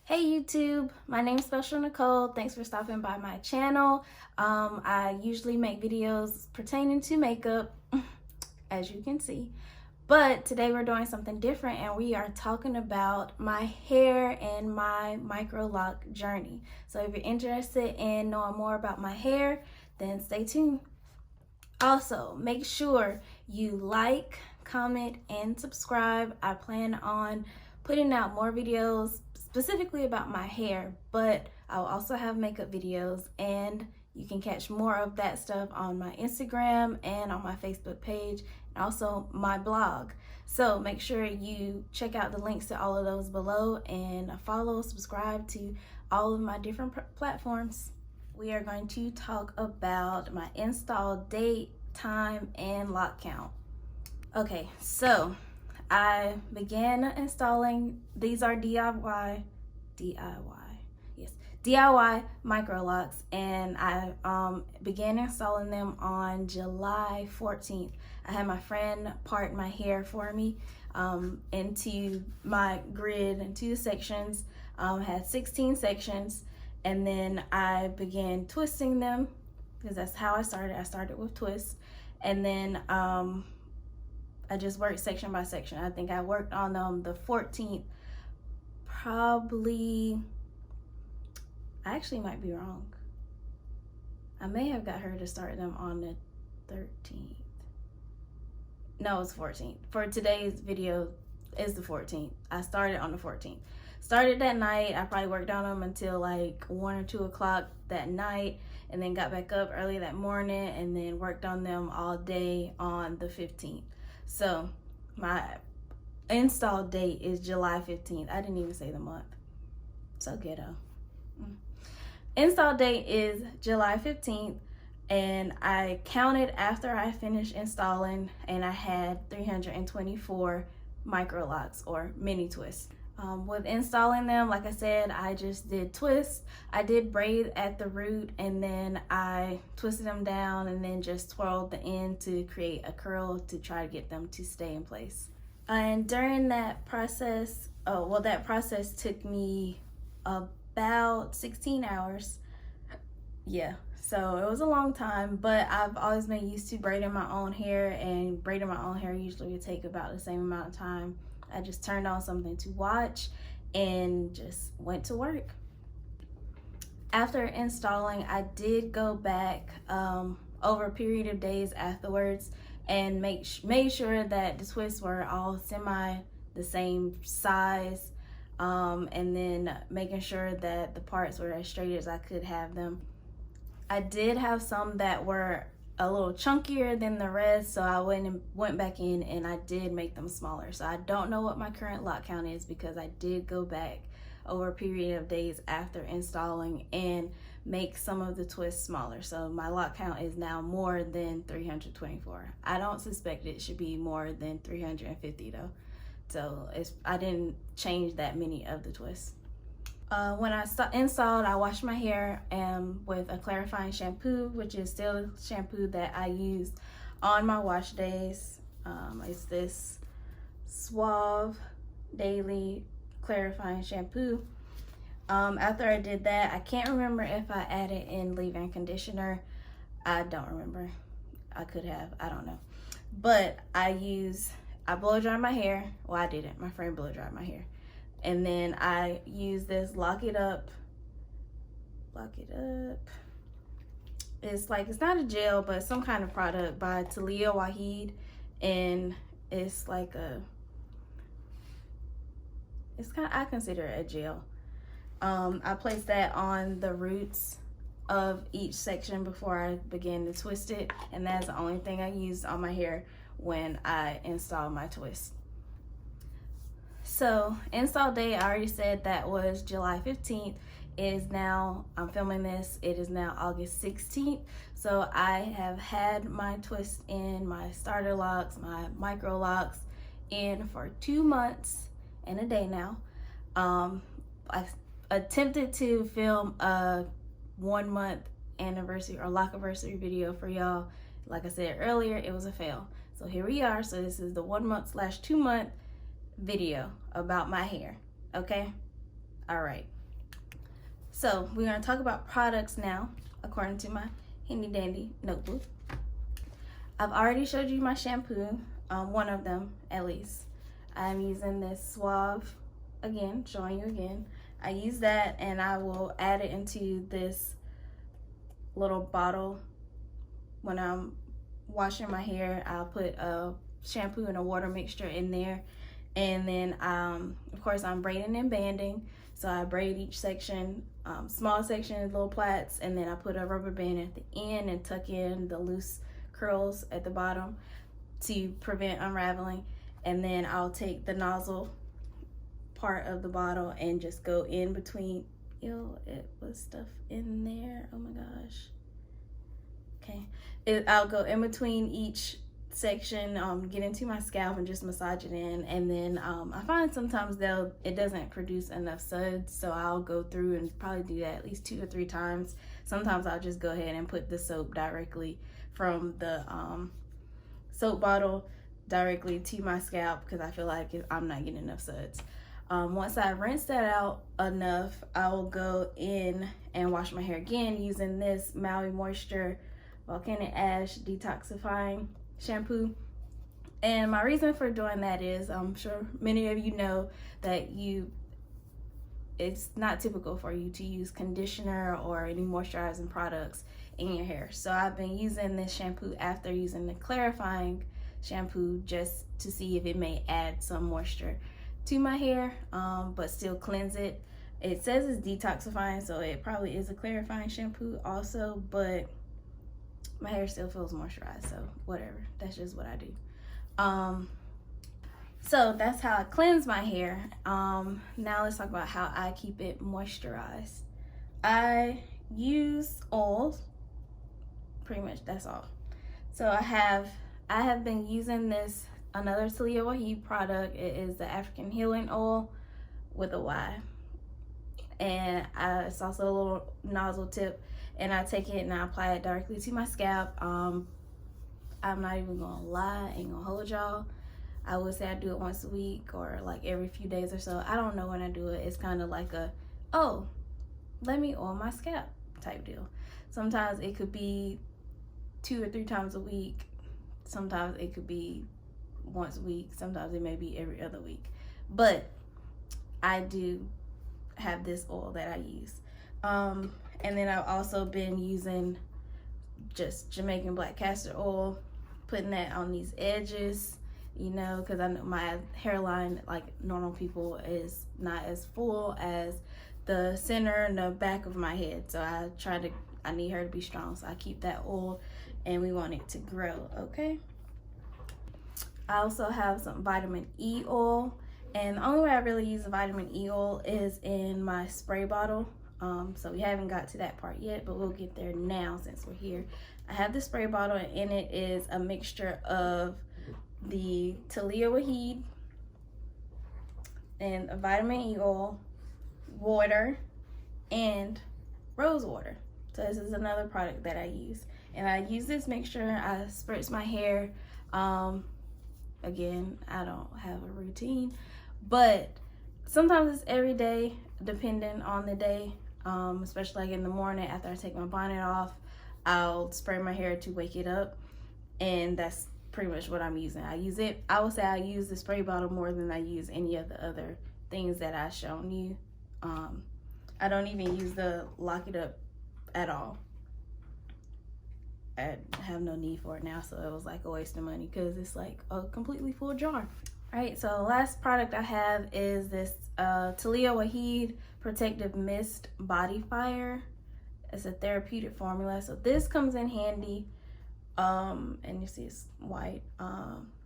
Hey YouTube, my name is Special Nicole. Thanks for stopping by my channel. I usually make videos pertaining to makeup, as you can see. But today we're doing something different and we are talking about my hair and my microloc journey. So if you're interested in knowing more about my hair, then stay tuned. Also, make sure you like, comment, and subscribe. I plan on putting out more videos specifically about my hair, but I'll also have makeup videos, and you can catch more of that stuff on my Instagram and on my Facebook page, and also my blog. So make sure you check out the links to all of those below and follow, subscribe to all of my different platforms. We are going to talk about my install date, time, and lock count. Okay, so I began installing, these are DIY Microlocs, and I began installing them on July 14th. I had my friend part my hair for me into my grid, into the sections. Had 16 sections, and then I began twisting them because that's how I started. I started with twists, and then I just worked section by section. I think I worked on them the 14th, probably. I actually might be wrong. I may have got her to start them on the 13th. No, it's 14th. For today's video, it's the 14th. I started on the 14th. Started that night. I probably worked on them until like 1 or 2 o'clock that night, and then got back up early that morning and then worked on them all day on the 15th. So my install date is July 15th. I didn't even say the month. So ghetto. Install date is July 15th, and I counted after I finished installing, and I had 324 microlocs or mini twists. With installing them, like I said, I just did twists. I did braid at the root, and then I twisted them down and then just twirled the end to create a curl to try to get them to stay in place. And during that process, that process took me about 16 hours. Yeah, so it was a long time, but I've always been used to braiding my own hair, and braiding my own hair usually would take about the same amount of time. I just turned on something to watch and just went to work. After installing, I did go back over a period of days afterwards and made sure that the twists were all the same size, and then making sure that the parts were as straight as I could have them. I did have some that were a little chunkier than the rest, so I went back in and I did make them smaller. So I don't know what my current lock count is because I did go back over a period of days after installing and make some of the twists smaller. So my lock count is now more than 324. I don't suspect it should be more than 350 though. So I didn't change that many of the twists. When I installed, I washed my hair with a clarifying shampoo, which is still shampoo that I use on my wash days. It's this Suave Daily Clarifying Shampoo. After I did that, I can't remember if I added in leave-in conditioner. I don't remember. I could have. I don't know. But I blow dried my hair. Well, I didn't. My friend blow dried my hair. And then I use this Lock It Up. It's not a gel, but some kind of product by Talia Waheed. And it's like I consider it a gel. I place that on the roots of each section before I begin to twist it. And that's the only thing I use on my hair when I install my twist. So install date, I already said that was July 15th. I'm filming this, it is now August 16th. So I have had my twist in, my starter locks, my micro locks in for 2 months and a day now. I attempted to film a 1 month anniversary or lock-iversary video for y'all. Like I said earlier, it was a fail. So here we are. So this is the 1 month/2 month video about my hair. Okay, all right. So we're going to talk about products now, according to my handy dandy notebook. I've already showed you my shampoo, one of them at least. I'm using this Suave, again, showing you again. I use that and I will add it into this little bottle. When I'm washing my hair, I'll put a shampoo and a water mixture in there. And then, of course, I'm braiding and banding. So I braid each section, small section, little plaits, and then I put a rubber band at the end and tuck in the loose curls at the bottom to prevent unraveling. And then I'll take the nozzle part of the bottle and just go in between. Ew, it was stuff in there. Oh my gosh. Okay, I'll go in between each section, get into my scalp and just massage it in. And then I find sometimes it doesn't produce enough suds, so I'll go through and probably do that at least 2 or 3 times. Sometimes I'll just go ahead and put the soap directly from the soap bottle directly to my scalp because I feel like I'm not getting enough suds. Once I rinse that out enough, I will go in and wash my hair again using this Maui Moisture Volcanic Ash Detoxifying Shampoo. And my reason for doing that is, I'm sure many of you know that it's not typical for you to use conditioner or any moisturizing products in your hair. So I've been using this shampoo after using the clarifying shampoo just to see if it may add some moisture to my hair, but still cleanse it. It says it's detoxifying, so it probably is a clarifying shampoo also, but my hair still feels moisturized, so whatever. That's just what I do. So that's how I cleanse my hair. Now let's talk about how I keep it moisturized. I use oils, pretty much that's all. So I have been using this another Talia Wahid product. It is the African Healing Oil with a Y, and it's also a little nozzle tip, and I take it and I apply it directly to my scalp. I'm not even gonna lie, ain't gonna hold y'all. I would say I do it once a week or like every few days or so. I don't know when I do it. It's kind of like oh, let me oil my scalp type deal. Sometimes it could be 2 or 3 times a week. Sometimes it could be once a week. Sometimes it may be every other week. But I do have this oil that I use. And then I've also been using just Jamaican black castor oil, putting that on these edges, you know, because I know my hairline, like normal people, is not as full as the center and the back of my head. So I need her to be strong. So I keep that oil and we want it to grow, okay? I also have some vitamin E oil, and the only way I really use the vitamin E oil is in my spray bottle. So we haven't got to that part yet, but we'll get there now since we're here. I have the spray bottle, and in it is a mixture of the Talia Wahid and a vitamin E oil, water, and rose water. So this is another product that I use. And I use this mixture, I spritz my hair. Again, I don't have a routine, but sometimes it's every day, depending on the day. Especially like in the morning after I take my bonnet off, I'll spray my hair to wake it up, and that's pretty much what I'm using. I would say I use the spray bottle more than I use any of the other things that I've shown you. I don't even use the lock it up at all. I have no need for it now, so it was like a waste of money because it's like a completely full jar. All right, so the last product I have is this Talia Wahid Protective Mist Body Fire. It's a therapeutic formula, so this comes in handy. And you see it's white.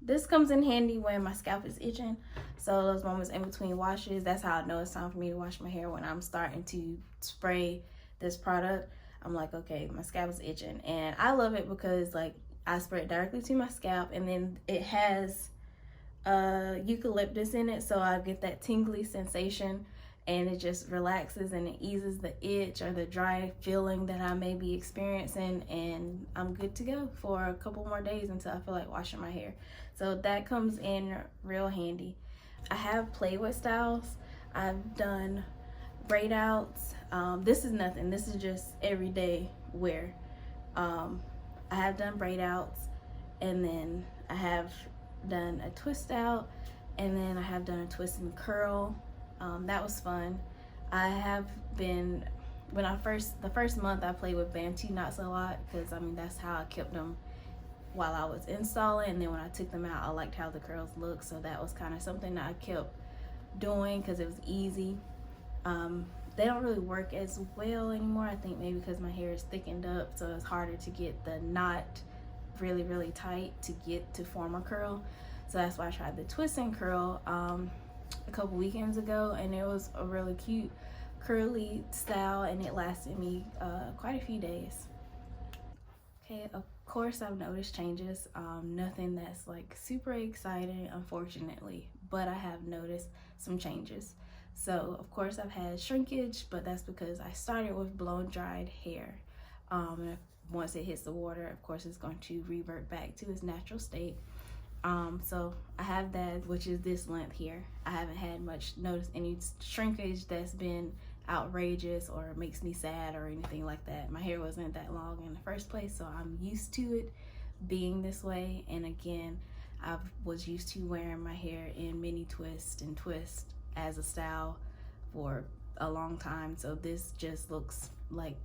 This comes in handy when my scalp is itching. So those moments in between washes, that's how I know it's time for me to wash my hair. When I'm starting to spray this product, I'm like, okay, my scalp is itching. And I love it because like I spray it directly to my scalp, and then it has eucalyptus in it, so I get that tingly sensation, and it just relaxes and it eases the itch or the dry feeling that I may be experiencing, and I'm good to go for a couple more days until I feel like washing my hair. So that comes in real handy. I have play with styles. I've done braid outs. This is nothing. This is just everyday wear. I have done braid outs, and then I have done a twist out, and then I have done a twist and curl. That was fun. I have been, the first month I played with Bantu knots a lot, because I mean that's how I kept them while I was installing, and then when I took them out I liked how the curls looked, so that was kind of something that I kept doing because it was easy. They don't really work as well anymore, I think maybe because my hair is thickened up, so it's harder to get the knot really tight to get to form a curl. So that's why I tried the twist and curl a couple weekends ago, and it was a really cute curly style, and it lasted me quite a few days. Okay, of course I've noticed changes. Nothing that's like super exciting, unfortunately, but I have noticed some changes. So of course I've had shrinkage, but that's because I started with blown dried hair. And once it hits the water, of course it's going to revert back to its natural state. So I have that, which is this length here. I haven't had much notice any shrinkage that's been outrageous or makes me sad or anything like that. My hair wasn't that long in the first place, so I'm used to it being this way. And again, I was used to wearing my hair in mini twist and twist as a style for a long time, so this just looks like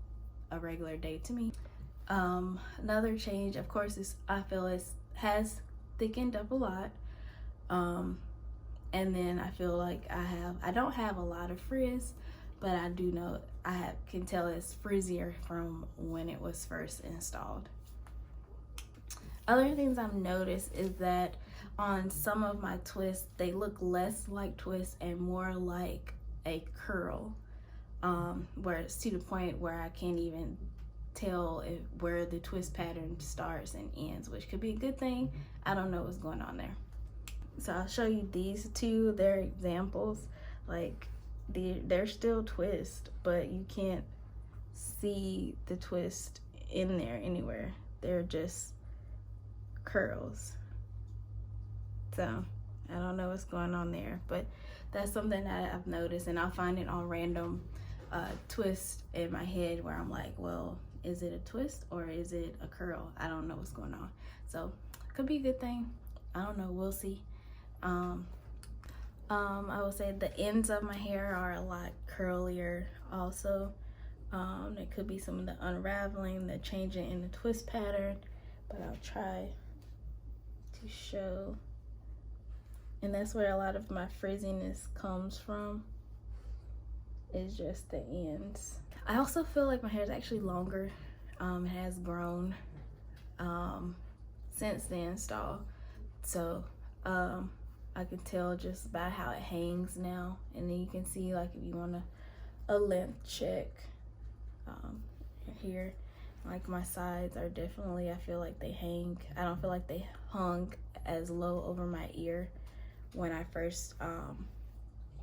a regular day to me. Another change, of course, is I feel it has thickened up a lot, and then I feel like I don't have a lot of frizz, but I do know can tell it's frizzier from when it was first installed. Other things I've noticed is that on some of my twists, they look less like twists and more like a curl, where it's to the point where I can't even tell where the twist pattern starts and ends, which could be a good thing. I don't know what's going on there. So I'll show you these two. They're examples. Like they're still twist, but you can't see the twist in there anywhere. They're just curls. So I don't know what's going on there, but that's something that I've noticed, and I'll find it on random twists in my head where I'm like, well, is it a twist or is it a curl? I don't know what's going on. So could be a good thing. I don't know, we'll see. I would say the ends of my hair are a lot curlier also. It could be some of the unraveling, the changing in the twist pattern, but I'll try to show. And that's where a lot of my frizziness comes from, is just the ends. I also feel like my hair is actually longer. It has grown since the install. So I can tell just by how it hangs now. And then you can see, like, if you want a length check here, like my sides are definitely, I feel like they hang. I don't feel like they hung as low over my ear when I first,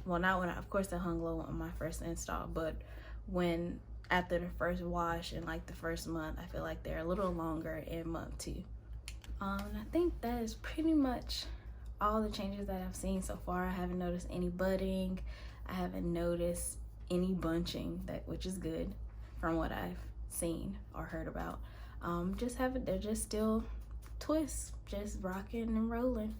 well, not when of course they hung low on my first install, but after the first wash in like the first month, I feel like they're a little longer in month 2. And I think that is pretty much all the changes that I've seen so far. I haven't noticed any budding. I haven't noticed any bunching, which is good from what I've seen or heard about. They're just still twists, just rocking and rolling.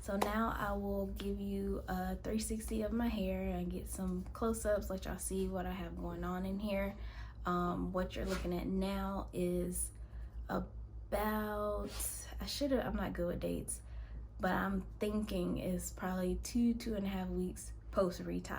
So now I will give you a 360 of my hair and get some close-ups, let y'all see what I have going on in here. What you're looking at now is about, I'm not good with dates, but I'm thinking it's probably 2.5 weeks post retie.